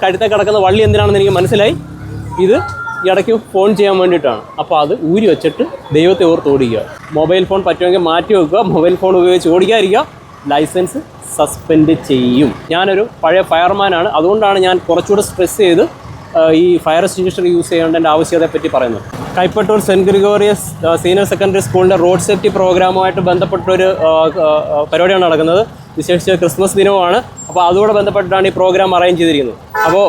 കഴുത്തെ കിടക്കുന്ന വള്ളി എന്തിനാണെന്ന് എനിക്ക് മനസ്സിലായി. ഇത് ഇടയ്ക്ക് ഫോൺ ചെയ്യാൻ വേണ്ടിയിട്ടാണ്. അപ്പോൾ അത് ഊരി വെച്ചിട്ട് ദൈവത്തെ ഓർത്ത് ഓടിക്കുക. മൊബൈൽ ഫോൺ പറ്റുമെങ്കിൽ മാറ്റി വെക്കുക. മൊബൈൽ ഫോൺ ഉപയോഗിച്ച് ഓടിക്കാതിരിക്കുക. ലൈസൻസ് സസ്പെൻഡ് ചെയ്യും. ഞാനൊരു പഴയ ഫയർമാനാണ്. അതുകൊണ്ടാണ് ഞാൻ കുറച്ചുകൂടെ സ്ട്രെസ് ചെയ്ത് ഈ ഫയർ എക്സ്റ്റിങ്വിഷർ യൂസ് ചെയ്യേണ്ടതിൻ്റെ ആവശ്യകതയെപ്പറ്റി പറയുന്നത്. Kaipattoor saint Gregorios senior secondary സ്കൂളിൻ്റെ റോഡ് സേഫ്റ്റി പ്രോഗ്രാമുമായിട്ട് ബന്ധപ്പെട്ടൊരു പരിപാടിയാണ് നടക്കുന്നത്. വിശേഷിച്ച് ക്രിസ്മസ് ദിനവുമാണ്. അപ്പോൾ അതോടെ ബന്ധപ്പെട്ടിട്ടാണ് ഈ പ്രോഗ്രാം അറേഞ്ച് ചെയ്തിരിക്കുന്നത്. അപ്പോൾ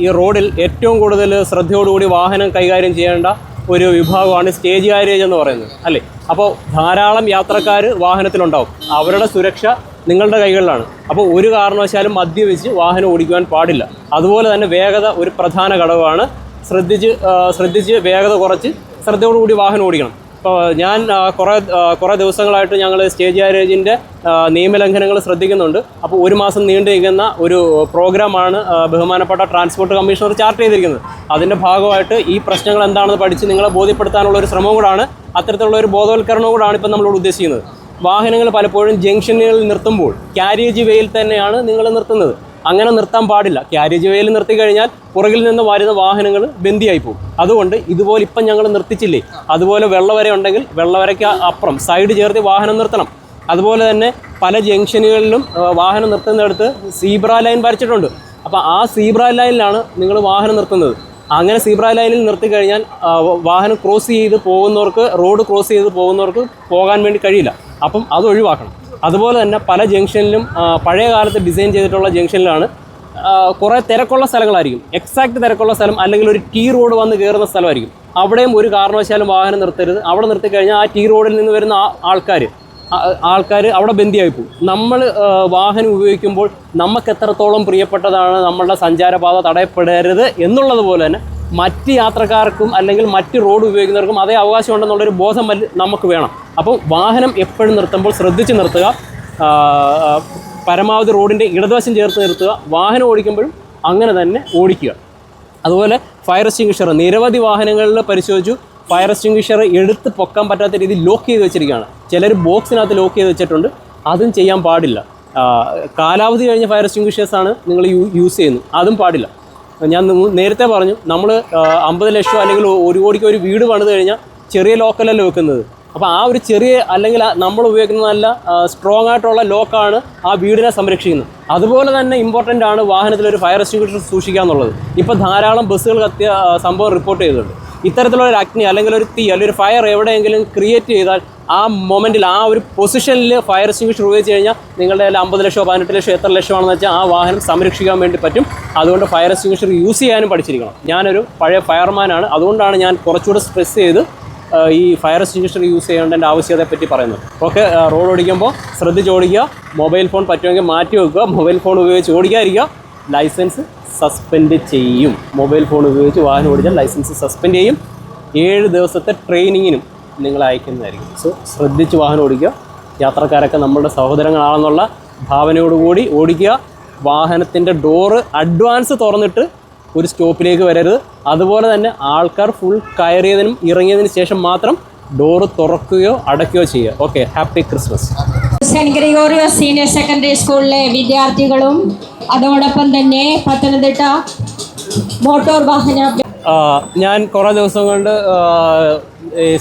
ഈ റോഡിൽ ഏറ്റവും കൂടുതൽ ശ്രദ്ധയോടുകൂടി വാഹനം കൈകാര്യം ചെയ്യേണ്ട ഒരു വിഭാഗമാണ് സ്റ്റേജ് കാരേജ് എന്ന് പറയുന്നത്, അല്ലേ? അപ്പോൾ ധാരാളം യാത്രക്കാർ വാഹനത്തിലുണ്ടാവും. അവരുടെ സുരക്ഷ നിങ്ങളുടെ കൈകളിലാണ്. അപ്പോൾ ഒരു കാരണവശാലും മദ്യപിച്ച് വാഹനം ഓടിക്കുവാൻ പാടില്ല. അതുപോലെ തന്നെ വേഗത ഒരു പ്രധാന ഘടകമാണ്. ശ്രദ്ധിച്ച് വേഗത കുറച്ച് ശ്രദ്ധയോടുകൂടി വാഹനം ഓടിക്കണം. ഇപ്പോൾ ഞാൻ കുറേ ദിവസങ്ങളായിട്ട് ഞങ്ങൾ സ്റ്റേജ് കാരേജിൻ്റെ നിയമലംഘനങ്ങൾ ശ്രദ്ധിക്കുന്നുണ്ട്. അപ്പോൾ ഒരു മാസം നീണ്ടു നിൽക്കുന്ന ഒരു പ്രോഗ്രാമാണ് ബഹുമാനപ്പെട്ട ട്രാൻസ്പോർട്ട് കമ്മീഷണർ ചാർട്ട് ചെയ്തിരിക്കുന്നത്. അതിൻ്റെ ഭാഗമായിട്ട് ഈ പ്രശ്നങ്ങൾ എന്താണെന്ന് പഠിച്ച് നിങ്ങളെ ബോധ്യപ്പെടുത്താനുള്ള ഒരു ശ്രമം കൂടാണ്, അത്തരത്തിലുള്ള ഒരു ബോധവൽക്കരണവും കൂടാണ് ഇപ്പം നമ്മളോട് ഉദ്ദേശിക്കുന്നത്. വാഹനങ്ങൾ പലപ്പോഴും ജംഗ്ഷനുകളിൽ നിർത്തുമ്പോൾ ക്യാരേജ് വേയിൽ തന്നെയാണ് നിങ്ങൾ നിർത്തുന്നത്. അങ്ങനെ നിർത്താൻ പാടില്ല. ക്യാരേജ് വേയിൽ നിർത്തി കഴിഞ്ഞാൽ പുറകിൽ നിന്ന് വരുന്ന വാഹനങ്ങൾ ബന്ദിയായി പോകും. അതുകൊണ്ട് ഇതുപോലെ ഇപ്പം ഞങ്ങൾ നിർത്തിച്ചില്ലേ, അതുപോലെ വെള്ളവര ഉണ്ടെങ്കിൽ വെള്ളവരയ്ക്ക് അപ്പുറം സൈഡ് ചേർത്ത് വാഹനം നിർത്തണം. അതുപോലെ തന്നെ പല ജംഗ്ഷനുകളിലും വാഹനം നിർത്തുന്നിടത്ത് സീബ്ര ലൈൻ വരച്ചിട്ടുണ്ട്. അപ്പോൾ ആ സീബ്ര ലൈനിലാണ് നിങ്ങൾ വാഹനം നിർത്തുന്നത്. അങ്ങനെ സീബ്ര ലൈനിൽ നിർത്തി കഴിഞ്ഞാൽ വാഹനം ക്രോസ് ചെയ്ത് പോകുന്നവർക്ക്, റോഡ് ക്രോസ് ചെയ്ത് പോകുന്നവർക്ക് പോകാൻ വേണ്ടി കഴിയില്ല. അപ്പം അത് ഒഴിവാക്കണം. അതുപോലെ തന്നെ പല ജംഗ്ഷനിലും പഴയ കാലത്ത് ഡിസൈൻ ചെയ്തിട്ടുള്ള ജംഗ്ഷനിലാണ് കുറേ തിരക്കുള്ള സ്ഥലങ്ങളായിരിക്കും. എക്സാക്റ്റ് തിരക്കുള്ള സ്ഥലം അല്ലെങ്കിൽ ഒരു ടീ റോഡ് വന്ന് കയറുന്ന സ്ഥലമായിരിക്കും. അവിടെയും ഒരു കാരണവശാലും വാഹനം നിർത്തരുത്. അവിടെ നിർത്തി കഴിഞ്ഞാൽ ആ ടീ റോഡിൽ നിന്ന് വരുന്ന ആൾക്കാർ അവിടെ ബന്ദിയായി പോകും. നമ്മൾ വാഹനം ഉപയോഗിക്കുമ്പോൾ നമുക്ക് എത്രത്തോളം പ്രിയപ്പെട്ടതാണ് നമ്മളുടെ സഞ്ചാരപാത തടയപ്പെടരുത് എന്നുള്ളതുപോലെ തന്നെ മറ്റ് യാത്രക്കാർക്കും അല്ലെങ്കിൽ മറ്റ് റോഡ് ഉപയോഗിക്കുന്നവർക്കും അതേ അവകാശമുണ്ടെന്നുള്ളൊരു ബോധം നമുക്ക് വേണം. അപ്പോൾ വാഹനം എപ്പോഴും നിർത്തുമ്പോൾ ശ്രദ്ധിച്ച് നിർത്തുക. പരമാവധി റോഡിൻ്റെ ഇടതുവശം ചേർത്ത് നിർത്തുക. വാഹനം ഓടിക്കുമ്പോഴും അങ്ങനെ തന്നെ ഓടിക്കുക. അതുപോലെ ഫയർ എക്സ്റ്റിങ്വിഷർ നിരവധി വാഹനങ്ങളിൽ പരിശോധിച്ചു. ഫയർ എക്സ്റ്റിങ്വിഷർ എടുത്ത് പൊക്കാൻ പറ്റാത്ത രീതിയിൽ ലോക്ക് ചെയ്ത് വെച്ചിരിക്കുകയാണ്. ചിലർ ബോക്സിനകത്ത് ലോക്ക് ചെയ്ത് വെച്ചിട്ടുണ്ട്. അതും ചെയ്യാൻ പാടില്ല. കാലാവധി കഴിഞ്ഞ ഫയർ എക്സ്റ്റിങ്വിഷേഴ്സാണ് നിങ്ങൾ യൂസ് ചെയ്യുന്നത്. അതും പാടില്ല. ഞാൻ നേരത്തെ പറഞ്ഞു, നമ്മൾ 50 ലക്ഷം അല്ലെങ്കിൽ 1 കോടിക്ക് ഒരു വീട് പണിത് കഴിഞ്ഞാൽ ചെറിയ ലോക്കലല്ല വെക്കുന്നത്. അപ്പോൾ ആ ഒരു ചെറിയ അല്ലെങ്കിൽ നമ്മൾ ഉപയോഗിക്കുന്ന നല്ല സ്ട്രോങ് ആയിട്ടുള്ള ലോക്കാണ് ആ വീടിനെ സംരക്ഷിക്കുന്നത്. അതുപോലെ തന്നെ ഇമ്പോർട്ടൻ്റ് ആണ് വാഹനത്തിലൊരു ഫയർ എക്സ്റ്റിങ്വിഷർ സൂക്ഷിക്കുക എന്നുള്ളത്. ഇപ്പോൾ ധാരാളം ബസ്സുകൾ കത്തിയ സംഭവം റിപ്പോർട്ട് ചെയ്തിട്ടുണ്ട്. ഇത്തരത്തിലുള്ള ഒരു അഗ്നി അല്ലെങ്കിൽ ഒരു തീ അല്ലെങ്കിൽ ഒരു ഫയർ എവിടെയെങ്കിലും ക്രിയേറ്റ് ചെയ്താൽ ആ മൊമെൻറ്റിൽ ആ ഒരു പൊസിഷനിൽ ഫയർ എക്സ്റ്റിങ്വിഷർ ഉപയോഗിച്ച് കഴിഞ്ഞാൽ നിങ്ങളുടെ കയ്യിൽ 50 ലക്ഷമോ 18 ലക്ഷമോ എത്ര ലക്ഷമാണെന്ന് വെച്ചാൽ ആ വാഹനം സംരക്ഷിക്കാൻ വേണ്ടി പറ്റും. അതുകൊണ്ട് ഫയർ എക്സ്റ്റിങ്വിഷർ യൂസ് ചെയ്യാനും പഠിച്ചിരിക്കണം. ഞാനൊരു പഴയ ഫയർമാനാണ്. അതുകൊണ്ടാണ് ഞാൻ കുറച്ചുകൂടെ സ്ട്രെസ് ചെയ്ത് ഈ ഫയർ എക്സ്റ്റിങ്വിഷർ യൂസ് ചെയ്യേണ്ടതിൻ്റെ ആവശ്യകതയെപ്പറ്റി പറയുന്നത്. ഓക്കെ, റോഡ് ഓടിക്കുമ്പോൾ ശ്രദ്ധിച്ച് ഓടിക്കുക. മൊബൈൽ ഫോൺ പറ്റുമെങ്കിൽ മാറ്റി വെക്കുക. മൊബൈൽ ഫോൺ ഉപയോഗിച്ച് ഓടിക്കാതിരിക്കുക. ലൈസൻസ് സസ്പെൻഡ് ചെയ്യും. മൊബൈൽ ഫോൺ ഉപയോഗിച്ച് വാഹനം ഓടിച്ചാൽ ലൈസൻസ് സസ്പെൻഡ് ചെയ്യും. 7 ദിവസത്തെ ട്രെയിനിങ്ങിനും നിങ്ങൾ അയക്കുന്നതായിരിക്കും. സോ ശ്രദ്ധിച്ച് വാഹനം ഓടിക്കുക. യാത്രക്കാരൊക്കെ നമ്മളുടെ സഹോദരങ്ങളാണെന്നുള്ള ഭാവനയോടുകൂടി ഓടിക്കുക. വാഹനത്തിൻ്റെ ഡോറ് അഡ്വാൻസ് തുറന്നിട്ട് ഒരു സ്റ്റോപ്പിലേക്ക് വരരുത്. അതുപോലെ തന്നെ ആൾക്കാർ ഫുൾ കയറിയതിനും ഇറങ്ങിയതിന് ശേഷം മാത്രം ഡോറ് തുറക്കുകയോ അടയ്ക്കുകയോ ചെയ്യുക. Okay, happy Christmas. Saint Gregorios senior secondary സ്കൂളിലെ വിദ്യാർത്ഥികളും അതോടൊപ്പം തന്നെ പത്തനംതിട്ട മോട്ടോർ വാഹന ഞാൻ കുറേ ദിവസം കൊണ്ട്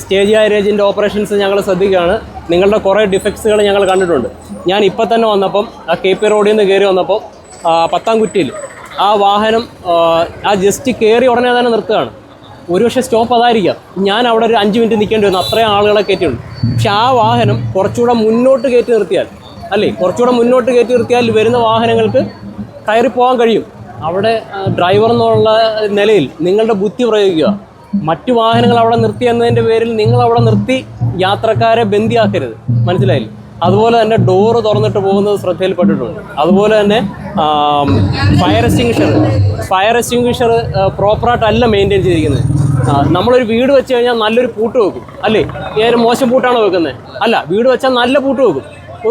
സ്റ്റേജ് കാരേജിൻ്റെ ഓപ്പറേഷൻസ് ഞങ്ങൾ ശ്രദ്ധിക്കുകയാണ്. നിങ്ങളുടെ കുറേ ഡിഫക്ട്സുകൾ ഞങ്ങൾ കണ്ടിട്ടുണ്ട്. ഞാൻ ഇപ്പം തന്നെ വന്നപ്പം KP റോഡിൽ നിന്ന് കയറി വന്നപ്പോൾ 10-ാം കുറ്റിയിൽ ആ വാഹനം ജസ്റ്റ് കയറി ഉടനെ തന്നെ നിർത്തുകയാണ്. ഒരുപക്ഷെ സ്റ്റോപ്പ് അതായിരിക്കാം. ഞാൻ അവിടെ ഒരു 5 മിനിറ്റ് നിൽക്കേണ്ടി വന്നു. അത്രയും ആളുകളെ കയറ്റിയുണ്ട്. പക്ഷെ ആ വാഹനം കുറച്ചുകൂടെ മുന്നോട്ട് കയറ്റി നിർത്തിയാൽ, കുറച്ചുകൂടെ മുന്നോട്ട് കയറ്റി നിർത്തിയാൽ വരുന്ന വാഹനങ്ങൾക്ക് കയറി പോകാൻ കഴിയും. അവിടെ ഡ്രൈവർ എന്നുള്ള നിലയിൽ നിങ്ങളുടെ ബുദ്ധി പ്രയോഗിക്കുക. മറ്റു വാഹനങ്ങൾ അവിടെ നിർത്തി എന്നതിൻ്റെ പേരിൽ നിങ്ങൾ അവിടെ നിർത്തി യാത്രക്കാരെ ബന്ദിയാക്കരുത്. മനസ്സിലായില്ലേ? അതുപോലെ തന്നെ ഡോറ് തുറന്നിട്ട് പോകുന്നത് ശ്രദ്ധയിൽപ്പെട്ടിട്ടുണ്ട്. അതുപോലെ തന്നെ ഫയർ എക്സ്റ്റിങ്വിഷർ പ്രോപ്പറായിട്ടല്ല മെയിൻറ്റെയിൻ ചെയ്തിരിക്കുന്നത്. നമ്മളൊരു വീട് വെച്ച് കഴിഞ്ഞാൽ നല്ലൊരു പൂട്ട് വെക്കും, അല്ലേ? ഏതൊരു മോശം പൂട്ടാണോ വെക്കുന്നത്? അല്ല, വീട് വെച്ചാൽ നല്ല പൂട്ട് വെക്കും.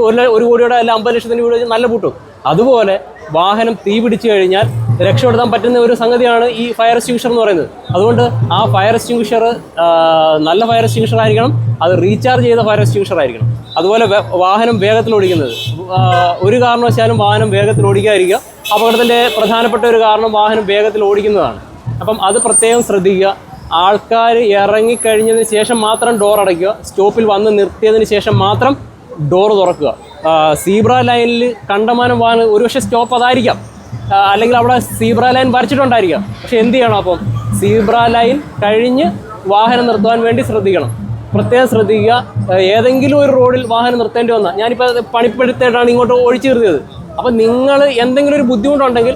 1 കോടിയുടെ അല്ല 50 ലക്ഷത്തിൻ്റെ വീട് വെച്ചാൽ നല്ല പൂട്ട് വെക്കും. അതുപോലെ വാഹനം തീ പിടിച്ചു കഴിഞ്ഞാൽ രക്ഷപ്പെടുത്താൻ പറ്റുന്ന ഒരു സംഗതിയാണ് ഈ ഫയർ എക്സ്റ്റിങ്വിഷർ എന്ന് പറയുന്നത്. അതുകൊണ്ട് ആ ഫയർ എക്സ്റ്റിങ്വിഷർ നല്ല ഫയർ എക്സ്റ്റിങ്വിഷർ ആയിരിക്കണം. അത് റീചാർജ് ചെയ്ത ഫയർ എക്സ്റ്റിങ്വിഷർ ആയിരിക്കണം. അതുപോലെ വാഹനം വേഗത്തിൽ ഓടിക്കുന്നത്, ഒരു കാരണവശാലും വാഹനം വേഗത്തിൽ ഓടിക്കാതിരിക്കുക. അപകടത്തിൻ്റെ പ്രധാനപ്പെട്ട ഒരു കാരണം വാഹനം വേഗത്തിൽ ഓടിക്കുന്നതാണ്. അപ്പം അത് പ്രത്യേകം ശ്രദ്ധിക്കുക. ആൾക്കാർ ഇറങ്ങിക്കഴിഞ്ഞതിന് ശേഷം മാത്രം ഡോർ അടയ്ക്കുക. സ്റ്റോപ്പിൽ വന്ന് നിർത്തിയതിന് ശേഷം മാത്രം ഡോർ തുറക്കുക. സീബ്ര ലൈനിൽ കണ്ടമാനം വാഹനം, ഒരുപക്ഷെ സ്റ്റോപ്പ് അതായിരിക്കാം, അല്ലെങ്കിൽ അവിടെ സീബ്ര ലൈൻ വരച്ചിട്ടുണ്ടായിരിക്കാം. പക്ഷെ എന്ത് ചെയ്യണം? അപ്പം സീബ്ര ലൈൻ കഴിഞ്ഞ് വാഹനം നിർത്തുവാൻ വേണ്ടി ശ്രദ്ധിക്കണം. പ്രത്യേകം ശ്രദ്ധിക്കുക. ഏതെങ്കിലും ഒരു റോഡിൽ വാഹനം നിർത്തേണ്ടി വന്നാൽ, ഞാനിപ്പോൾ പണിപ്പെടുത്തിയിട്ടാണ് ഇങ്ങോട്ട് ഒഴിച്ചു നിർത്തിയത്. അപ്പം നിങ്ങൾ എന്തെങ്കിലും ഒരു ബുദ്ധിമുട്ടുണ്ടെങ്കിൽ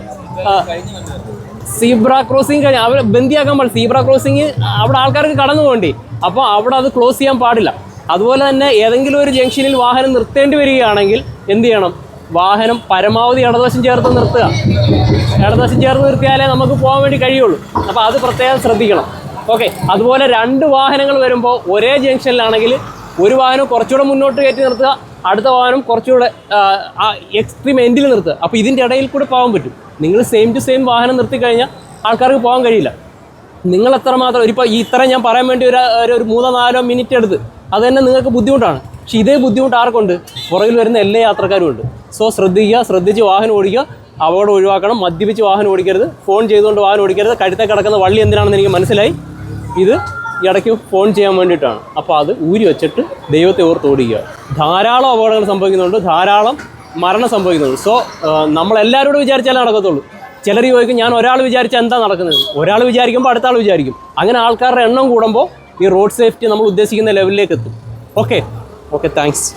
സീബ്ര ക്രോസിങ് കഴിഞ്ഞ് അവർ ബന്ദിയാക്കാൻ പാടില്ല. സീബ്ര ക്രോസിങ് അവിടെ ആൾക്കാർക്ക് കടന്നു പോകണ്ടേ, അപ്പോൾ അവിടെ അത് ക്ലോസ് ചെയ്യാൻ പാടില്ല. അതുപോലെ തന്നെ ഏതെങ്കിലും ഒരു ജംഗ്ഷനിൽ വാഹനം നിർത്തേണ്ടി വരികയാണെങ്കിൽ എന്ത് ചെയ്യണം? വാഹനം പരമാവധി ഇടതുവശം ചേർത്ത് നിർത്തുക. ഇടതുവശം ചേർത്ത് നിർത്തിയാലേ നമുക്ക് പോകാൻ വേണ്ടി കഴിയുള്ളൂ. അപ്പോൾ അത് പ്രത്യേകം ശ്രദ്ധിക്കണം. ഓക്കെ. അതുപോലെ 2 വാഹനങ്ങൾ വരുമ്പോൾ ഒരേ ജംഗ്ഷനിലാണെങ്കിൽ ഒരു വാഹനം കുറച്ചുകൂടെ മുന്നോട്ട് കയറ്റി നിർത്തുക, അടുത്ത വാഹനം കുറച്ചുകൂടെ എക്സ്ട്രീം എൻഡിൽ നിർത്തുക. അപ്പോൾ ഇതിൻ്റെ ഇടയിൽ കൂടെ പോകാൻ പറ്റും. നിങ്ങൾ സെയിം ടു സെയിം വാഹനം നിർത്തിക്കഴിഞ്ഞാൽ ആൾക്കാർക്ക് പോകാൻ കഴിയില്ല. നിങ്ങൾ എത്രമാത്രം ഇപ്പോൾ ഇത്ര ഞാൻ പറയാൻ വേണ്ടി ഒരു 3-4 മിനിറ്റ് എടുത്ത് അത് തന്നെ നിങ്ങൾക്ക് ബുദ്ധിമുട്ടാണ്. പക്ഷേ ഇതേ ബുദ്ധിമുട്ട് ആർക്കുണ്ട്? പുറകിൽ വരുന്ന എല്ലാ യാത്രക്കാരും ഉണ്ട്. സോ ശ്രദ്ധിക്കുക, ശ്രദ്ധിച്ച് വാഹനം ഓടിക്കുക. അപകടം ഒഴിവാക്കണം. മദ്യപിച്ച് വാഹനം ഓടിക്കരുത്. ഫോൺ ചെയ്തുകൊണ്ട് വാഹനം ഓടിക്കരുത്. കഴുത്തെ കിടക്കുന്ന വള്ളി എന്തിനാണെന്ന് എനിക്ക് മനസ്സിലായി. ഇത് ഇടയ്ക്ക് ഫോൺ ചെയ്യാൻ വേണ്ടിയിട്ടാണ്. അപ്പോൾ അത് ഊരി വെച്ചിട്ട് ദൈവത്തെ ഓർത്ത് ഓടിക്കുക. ധാരാളം അപകടങ്ങൾ സംഭവിക്കുന്നുണ്ട്, ധാരാളം മരണം സംഭവിക്കുന്നുണ്ട്. സോ നമ്മളെല്ലാവരോടും വിചാരിച്ചാലേ നടക്കത്തുള്ളൂ. ചിലർ ചോദിക്കും, ഞാൻ ഒരാൾ വിചാരിച്ചാൽ എന്താ നടക്കുന്നത്? ഒരാൾ വിചാരിക്കുമ്പോൾ അടുത്ത ആൾ വിചാരിക്കും. അങ്ങനെ ആൾക്കാരുടെ എണ്ണം കൂടുമ്പോൾ ഈ റോഡ് സേഫ്റ്റി നമ്മൾ ഉദ്ദേശിക്കുന്ന ലെവലിലേക്ക് എത്തും. Okay, thanks.